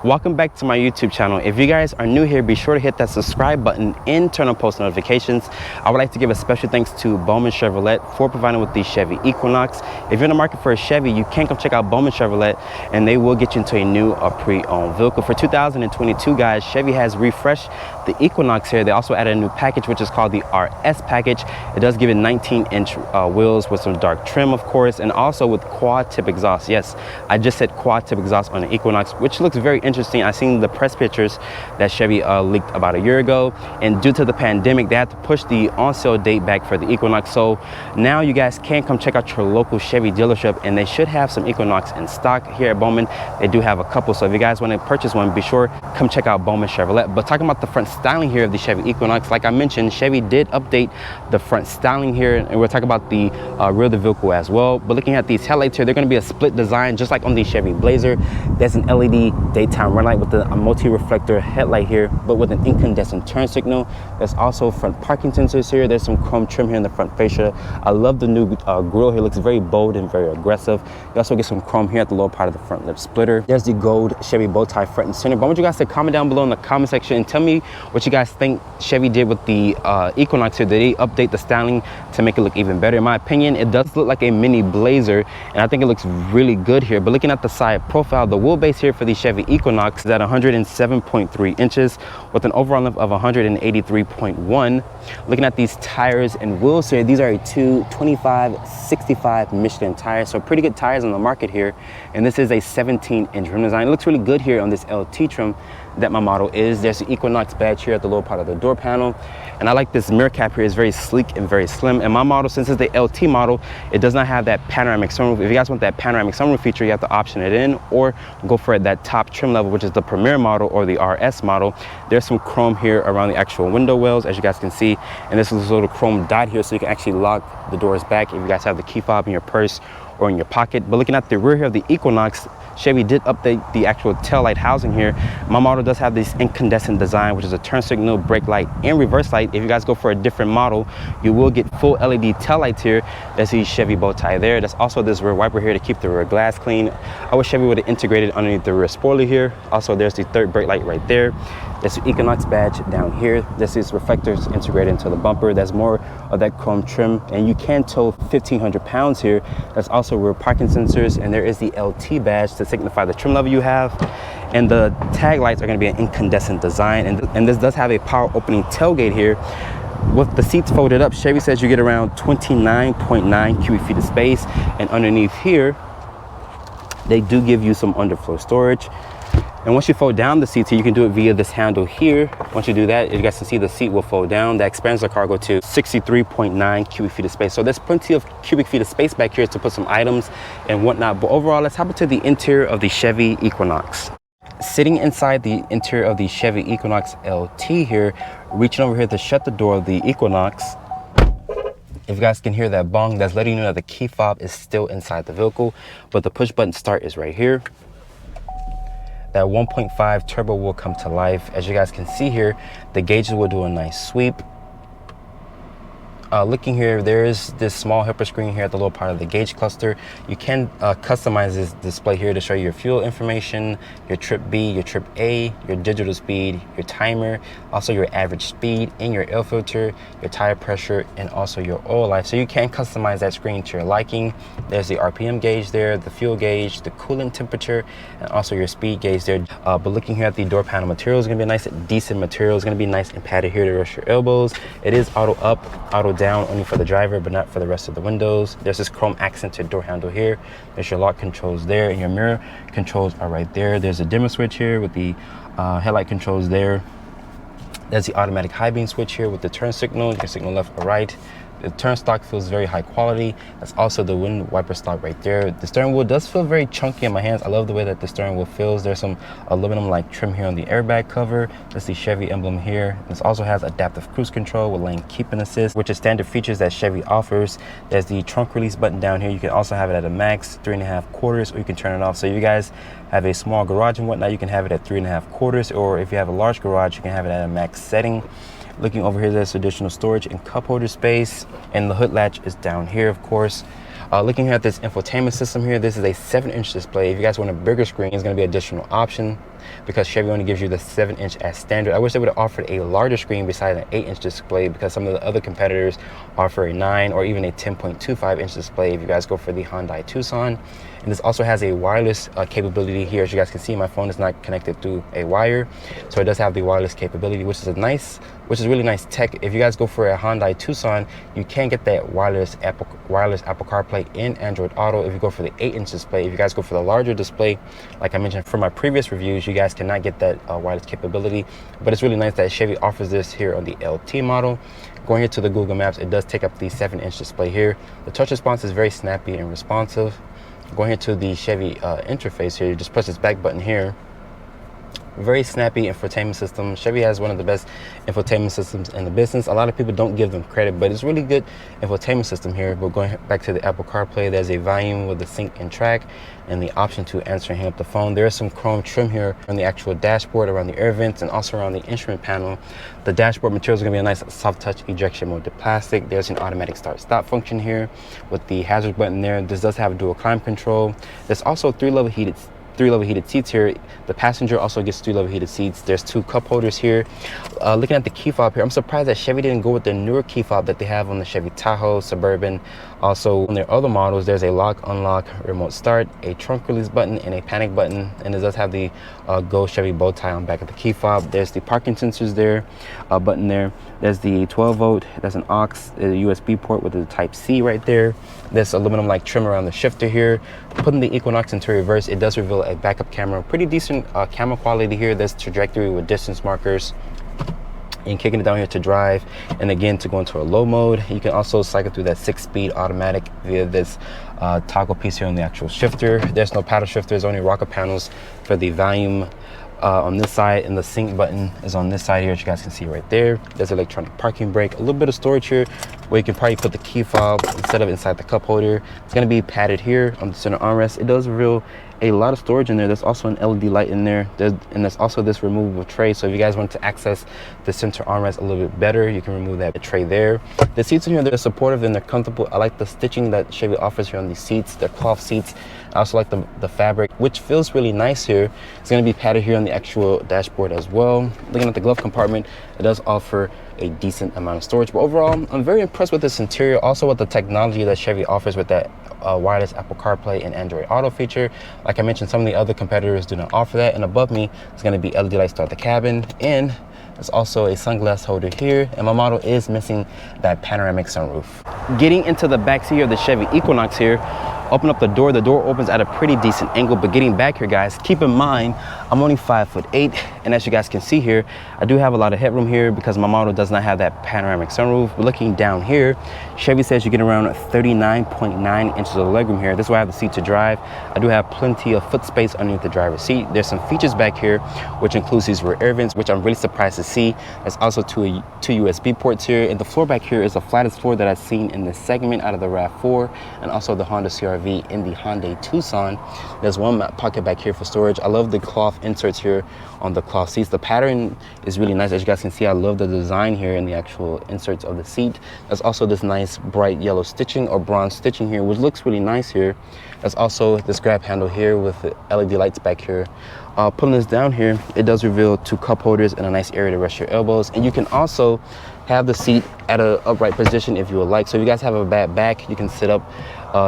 Welcome back to my YouTube channel. If you guys are new here, be sure to hit that subscribe button and turn on post notifications. I would like to give a special thanks to Bomnin Chevrolet for providing with the Chevy Equinox. If you're in the market for a Chevy, you can come check out Bomnin Chevrolet and they will get you into a new or pre-owned vehicle. For 2022, guys, Chevy has refreshed the Equinox here. They also added a new package, which is called the RS package. It does give it 19-inch wheels with some dark trim, of course, and also with quad tip exhaust. Yes, I just said quad tip exhaust on the Equinox, which looks very interesting. I've seen the press pictures that Chevy leaked about a year ago, and due to the pandemic, they had to push the on-sale date back for the Equinox. So now you guys can come check out your local Chevy dealership, and they should have some Equinox in stock here at Bomnin. They do have a couple, so if you guys want to purchase one, be sure come check out Bomnin Chevrolet. But talking about the front styling here of the Chevy Equinox, like I mentioned, Chevy did update the front styling here, and we'll talk about the rear of the vehicle as well. But looking at these headlights here, they're going to be a split design just like on the Chevy Blazer. There's an LED daytime run light with a multi-reflector headlight here, but with an incandescent turn signal. There's also front parking sensors here. There's some chrome trim here in the front fascia. I love the new grille here. It looks very bold and very aggressive. You also get some chrome here at the lower part of the front lip splitter. There's the gold Chevy bow tie front and center. But I want you guys to comment down below in the comment section and tell me what you guys think Chevy did with the Equinox here. Did they update the styling to make it look even better? In my opinion, it does look like a mini Blazer, and I think it looks really good here. But looking at the side profile, the wheelbase here for the Chevy Equinox is at 107.3 inches with an overall length of 183.1. Looking at these tires and wheels here, these are a 25/65 Michelin tires, so pretty good tires on the market here. And this is a 17-inch rim design. It looks really good here on this LT trim that my model is. There's the Equinox badge here at the lower part of the door panel, and I like this mirror cap here. It's very sleek and very slim. And my model, since it's the LT model, it does not have that panoramic sunroof. If you guys want that panoramic sunroof feature, you have to option it in or go for that top trim level, which is the Premier model or the RS model. There's some chrome here around the actual window wells, as you guys can see, and this is a little chrome dot here, so you can actually lock the doors back if you guys have the key fob in your purse or in your pocket. But looking at the rear here of the Equinox, Chevy did update the actual taillight housing here. My model does have this incandescent design, which is a turn signal, brake light, and reverse light. If you guys go for a different model, you will get full LED taillights here. That's the Chevy bow tie there. There's also this rear wiper here to keep the rear glass clean. I wish Chevy would have integrated underneath the rear spoiler here. Also, there's the third brake light right there. There's the Equinox badge down here. This is reflectors integrated into the bumper. There's more of that chrome trim, and you can tow 1,500 pounds here. There's also rear parking sensors, and there is the LT badge to signify the trim level you have. And the tag lights are going to be an incandescent design, and this does have a power opening tailgate here. With the seats folded up, Chevy says you get around 29.9 cubic feet of space, and underneath here they do give you some underfloor storage. And once you fold down the seats here, you can do it via this handle here. Once you do that, you guys can see the seat will fold down. That expands the cargo to 63.9 cubic feet of space. So there's plenty of cubic feet of space back here to put some items and whatnot. But overall, let's hop into the interior of the Chevy Equinox. Sitting inside the interior of the Chevy Equinox LT here, reaching over here to shut the door of the Equinox. If you guys can hear that bong, that's letting you know that the key fob is still inside the vehicle, but the push button start is right here. That 1.5 turbo will come to life. As you guys can see here, the gauges will do a nice sweep. Looking here, there is this small helper screen here at the lower part of the gauge cluster. You can customize this display here to show you your fuel information, your trip B, your trip A, your digital speed, your timer, also your average speed, and your air filter, your tire pressure, and also your oil life. So you can customize that screen to your liking. There's the RPM gauge there, the fuel gauge, the coolant temperature, and also your speed gauge there. But looking here at the door panel material, is going to be a nice, decent material. It's going to be nice and padded here to rest your elbows. It is auto up, auto down, only for the driver, but not for the rest of the windows. There's this chrome accented door handle here. There's your lock controls there, and your mirror controls are right there. There's a dimmer switch here with the headlight controls there. There's the automatic high beam switch here with the turn signal. You can signal left or right. The turn stock feels very high quality. That's also the wind wiper stock right there. The steering wheel does feel very chunky in my hands. I love the way that the steering wheel feels. There's some aluminum like trim here on the airbag cover. That's the Chevy emblem here. This also has adaptive cruise control with lane keeping assist, which is standard features that Chevy offers. There's the trunk release button down here. You can also have it at a max 3.5 quarters, or you can turn it off. So if you guys have a small garage and whatnot, you can have it at 3.5 quarters, or if you have a large garage, you can have it at a max setting. Looking over here, there's additional storage and cup holder space, and the hood latch is down here, of course. Looking at this infotainment system here, this is a 7-inch display. If you guys want a bigger screen, it's going to be an additional option. because Chevy only gives you the 7-inch as standard. I wish they would have offered a larger screen besides an 8-inch display, because some of the other competitors offer a 9 or even a 10.25-inch display if you guys go for the Hyundai Tucson. And this also has a wireless capability here. As you guys can see, my phone is not connected through a wire, so it does have the wireless capability, which is really nice tech. If you guys go for a Hyundai Tucson, you can get that wireless Apple CarPlay and Android Auto if you go for the 8-inch display. If you guys go for the larger display, like I mentioned from my previous reviews, you guys cannot get that wireless capability. But it's really nice that Chevy offers this here on the LT model. Going into the Google Maps, it does take up the 7-inch display here. The touch response is very snappy and responsive. Going into the Chevy interface here, you just press this back button here. Very snappy infotainment system. Chevy has one of the best infotainment systems in the business. A lot of people don't give them credit, but it's really good infotainment system here. But going back to the Apple CarPlay, there's a volume with the sync and track and the option to answer and hang up the phone. There is some chrome trim here on the actual dashboard, around the air vents, and also around the instrument panel. The dashboard material is going to be a nice soft touch ejection molded plastic. There's an automatic start stop function here with the hazard button there. This does have dual climate control. There's also three level heated seats here. The passenger also gets 3 level heated seats. There's 2 cup holders here. Looking at the key fob here, I'm surprised that Chevy didn't go with the newer key fob that they have on the Chevy Tahoe, Suburban. Also on their other models, there's a lock, unlock, remote start, a trunk release button, and a panic button. And it does have the Go Chevy bow tie on back of the key fob. There's the parking sensors there, button there. There's the 12 volt, that's an aux, a USB port with the type C right there. There's aluminum like trim around the shifter here. Putting the Equinox into reverse, it does reveal a backup camera. Pretty decent camera quality here. There's trajectory with distance markers. And kicking it down here to drive, and again to go into a low mode. You can also cycle through that 6-speed automatic via this toggle piece here on the actual shifter. There's no paddle shifter, there's only rocker panels for the volume on this side, and the sync button is on this side here, as you guys can see right there. There's electronic parking brake, a little bit of storage here where you can probably put the key fob instead of inside the cup holder. It's going to be padded here on the center armrest. It does reveal a lot of storage in there. There's also an LED light in there, and there's also this removable tray. So if you guys want to access the center armrest a little bit better, you can remove that tray there. The seats in here, they're supportive and they're comfortable. I like the stitching that Chevy offers here on these seats. They're cloth seats. I also like the fabric, which feels really nice here. It's going to be padded here on the actual dashboard as well. Looking at the glove compartment, it does offer a decent amount of storage. But overall, I'm very impressed with this interior, also with the technology that Chevy offers with that wireless Apple CarPlay and Android Auto feature. Like I mentioned, some of the other competitors do not offer that. And above me, it's going to be LED lights throughout the cabin, and there's also a sunglass holder here, and my model is missing that panoramic sunroof. Getting into the back seat of the Chevy Equinox here, open up the door opens at a pretty decent angle. But getting back here, guys, keep in mind I'm only 5'8", and as you guys can see here, I do have a lot of headroom here because my model does not have that panoramic sunroof. But looking down here, Chevy says you get around 39.9 inches of legroom here. This is why I have the seat to drive. I do have plenty of foot space underneath the driver's seat. There's some features back here, which includes these rear air vents, which I'm really surprised to see. There's also two USB ports here, and the floor back here is the flattest floor that I've seen in this segment out of the RAV4 and also the Honda CR-V in the Hyundai Tucson. There's one pocket back here for storage. I love the cloth inserts here on the cloth seats. The pattern is really nice. As you guys can see, I love the design here in the actual inserts of the seat. There's also this nice bright yellow stitching or bronze stitching here, which looks really nice here. There's also this grab handle here with the LED lights back here. Pulling this down here, it does reveal 2 cup holders and a nice area to rest your elbows. And you can also have the seat at an upright position if you would like. So if you guys have a bad back, you can sit up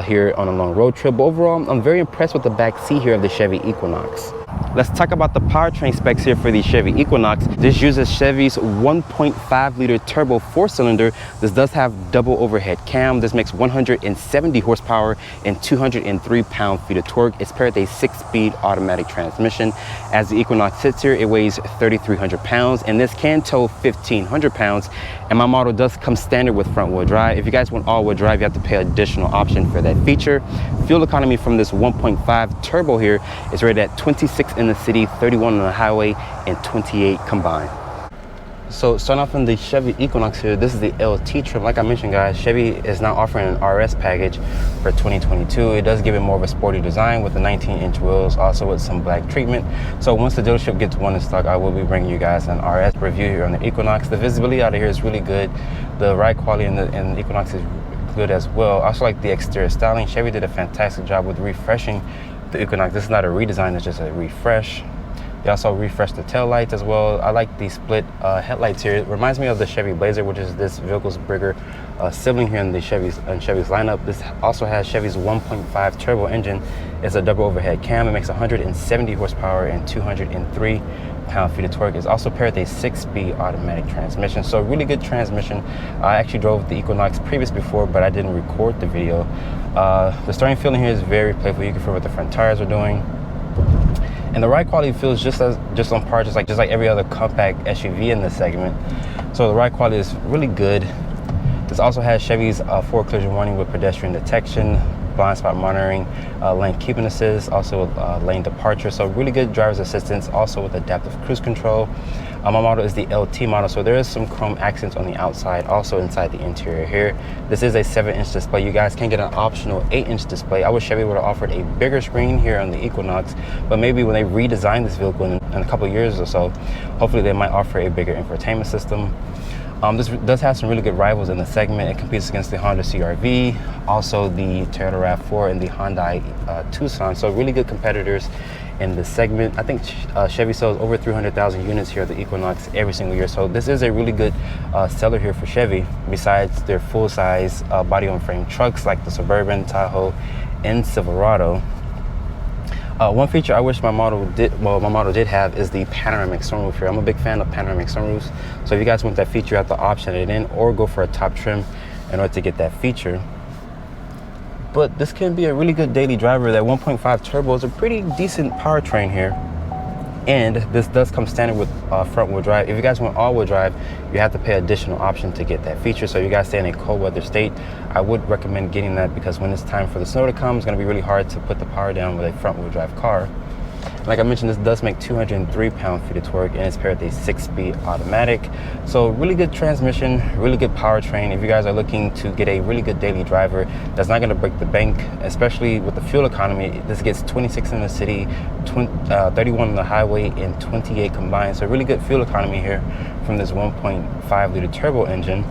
here on a long road trip. But overall, I'm very impressed with the back seat here of the Chevy Equinox. Let's talk about the powertrain specs here for the Chevy Equinox. This uses Chevy's 1.5 liter turbo 4-cylinder. This does have double overhead cam. This makes 170 horsepower and 203 pound-feet of torque. It's paired with a 6-speed automatic transmission. As the Equinox sits here, it weighs 3,300 pounds, and this can tow 1,500 pounds. And my model does come standard with front-wheel drive. If you guys want all-wheel drive, you have to pay an additional option for that feature. Fuel economy from this 1.5 turbo here is rated at 26 in the city, 31 on the highway, and 28 combined. So starting off in the Chevy Equinox here, this is the LT trim. Like I mentioned, guys, Chevy is now offering an RS package for 2022. It does give it more of a sporty design with the 19-inch wheels, also with some black treatment. So once the dealership gets one in stock, I will be bringing you guys an RS review here on the Equinox. The visibility out of here is really good. The ride quality in the Equinox is good as well. I also like the exterior styling. Chevy did a fantastic job with refreshing the Equinox. This is not a redesign, it's just a refresh. They also refreshed the tail lights as well. I like the split headlights here. It reminds me of the Chevy Blazer, which is this vehicle's bigger sibling here in the Chevy's lineup. This also has Chevy's 1.5 turbo engine. It's a double overhead cam. It makes 170 horsepower and 203 pound-feet of torque. It's also paired with a 6-speed automatic transmission, so really good transmission. I actually drove the Equinox previous before, but I didn't record the video. The steering feeling here is very playful. You can feel what the front tires are doing, and the ride quality feels just on par, just like every other compact SUV in this segment. So the ride quality is really good. This also has Chevy's forward collision warning with pedestrian detection, blind spot monitoring, lane keeping assist, also lane departure. So really good driver's assistance, also with adaptive cruise control. My model is the LT model, so there is some chrome accents on the outside, also inside the interior here. This is a 7-inch display. You guys can get an optional 8-inch display. I wish Chevy would have offered a bigger screen here on the Equinox, but maybe when they redesign this vehicle in a couple of years or so, hopefully they might offer a bigger infotainment system. This does have some really good rivals in the segment. It competes against the Honda CR-V, also the Toyota RAV4 and the Hyundai Tucson. So really good competitors in this segment. I think Chevy sells over 300,000 units here at the Equinox every single year. So this is a really good seller here for Chevy, besides their full-size body-on-frame trucks like the Suburban, Tahoe, and Silverado. One feature I wish my model did have is the panoramic sunroof here. I'm a big fan of panoramic sunroofs. So if you guys want that feature, you have to option it in or go for a top trim in order to get that feature. But this can be a really good daily driver. That 1.5 turbo is a pretty decent powertrain here. And this does come standard with front wheel drive. If you guys want all wheel drive, you have to pay additional option to get that feature. So if you guys stay in a cold weather state, I would recommend getting that, because when it's time for the snow to come, it's gonna be really hard to put the power down with a front wheel drive car. Like I mentioned, this does make 203 pound-feet of torque, and it's paired with a 6-speed automatic. So really good transmission, really good powertrain. If you guys are looking to get a really good daily driver that's not gonna break the bank, especially with the fuel economy, this gets 26 in the city, 31 on the highway, and 28 combined. So really good fuel economy here from this 1.5-liter turbo engine.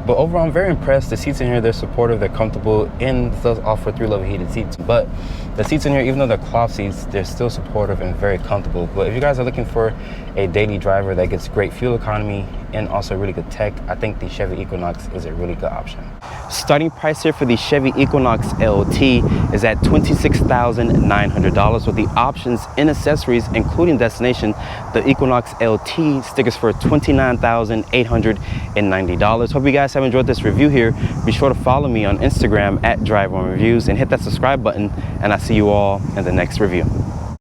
But overall, I'm very impressed. The seats in here, they're supportive, they're comfortable, and it does offer 3-level heated seats. But the seats in here, even though they're cloth seats, they're still supportive and very comfortable. But if you guys are looking for a daily driver that gets great fuel economy and also really good tech, I think the Chevy Equinox is a really good option. Starting price here for the Chevy Equinox LT is at $26,900 with the options and accessories, including destination. The Equinox LT stickers for $29,890. Hope you guys have enjoyed this review here. Be sure to follow me on Instagram at DriveOnReviews and hit that subscribe button, and I'll see you all in the next review.